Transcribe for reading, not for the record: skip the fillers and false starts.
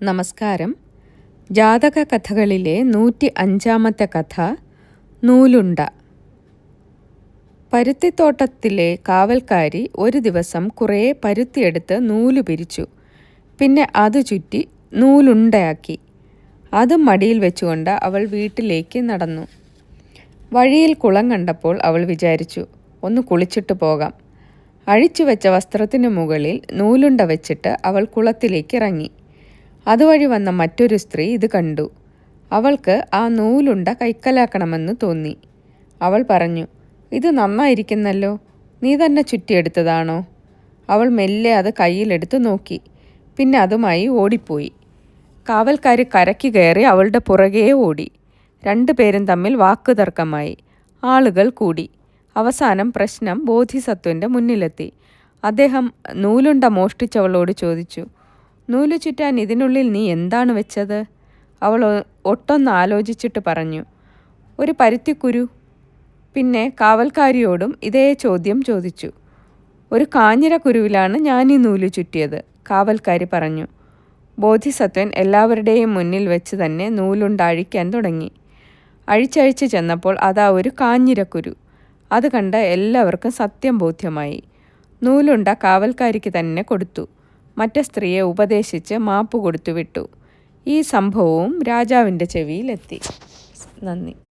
നമസ്കാരം. ജാതക കഥകളിലെ 105-ാമത്തെ കഥ നൂലുണ്ട. പരുത്തിത്തോട്ടത്തിലെ കാവൽക്കാരി ഒരു ദിവസം കുറേ പരുത്തിയെടുത്ത് നൂല് പിരിച്ചു. പിന്നെ അത് ചുറ്റി നൂലുണ്ടയാക്കി. അത് മടിയിൽ വെച്ചുകൊണ്ട് അവൾ വീട്ടിലേക്ക് നടന്നു. വഴിയിൽ കുളം കണ്ടപ്പോൾ അവൾ വിചാരിച്ചു, ഒന്ന് കുളിച്ചിട്ട് പോകാം. അഴിച്ചു വെച്ച വസ്ത്രത്തിനു മുകളിൽ നൂലുണ്ട വെച്ചിട്ട് അവൾ കുളത്തിലേക്ക് ഇറങ്ങി. അതുവഴി വന്ന മറ്റൊരു സ്ത്രീ ഇത് കണ്ടു. അവൾക്ക് ആ നൂലുണ്ട കൈക്കലാക്കണമെന്ന് തോന്നി. അവൾ പറഞ്ഞു, ഇത് നന്നായിരിക്കുന്നല്ലോ, നീ തന്നെ ചുറ്റിയെടുത്തതാണോ? അവൾ മെല്ലെ അത് കയ്യിലെടുത്ത് നോക്കി. പിന്നെ അതുമായി ഓടിപ്പോയി. കാവൽക്കാരി കരയ്ക്ക് കയറി അവളുടെ പുറകെ ഓടി. രണ്ടുപേരും തമ്മിൽ വാക്കുതർക്കമായി. ആളുകൾ കൂടി. അവസാനം പ്രശ്നം ബോധിസത്വൻ്റെ മുന്നിലെത്തി. അദ്ദേഹം നൂലുണ്ട മോഷ്ടിച്ചവളോട് ചോദിച്ചു, നൂല് ചുറ്റാൻ ഇതിനുള്ളിൽ നീ എന്താണ് വെച്ചത്? അവൾ ഒട്ടൊന്ന് ആലോചിച്ചിട്ട് പറഞ്ഞു, ഒരു പരുത്തിക്കുരു. പിന്നെ കാവൽക്കാരിയോടും ഇതേ ചോദ്യം ചോദിച്ചു. ഒരു കാഞ്ഞിരക്കുരുവിലാണ് ഞാൻ ഈ നൂല് ചുറ്റിയത്, കാവൽക്കാരി പറഞ്ഞു. ബോധിസത്വൻ എല്ലാവരുടെയും മുന്നിൽ വെച്ച് തന്നെ നൂലുണ്ട അഴിക്കാൻ തുടങ്ങി. അഴിച്ചഴിച്ച് ചെന്നപ്പോൾ അതാ ഒരു കാഞ്ഞിരക്കുരു. അത് കണ്ട് എല്ലാവർക്കും സത്യം ബോധ്യമായി. നൂലുണ്ട കാവൽക്കാരിക്ക് തന്നെ കൊടുത്തു. മറ്റേ സ്ത്രീയെ ഉപദേശിച്ച് മാപ്പ് കൊടുത്തു വിട്ടു. ഈ സംഭവവും രാജാവിൻ്റെ ചെവിയിലെത്തി. നന്ദി.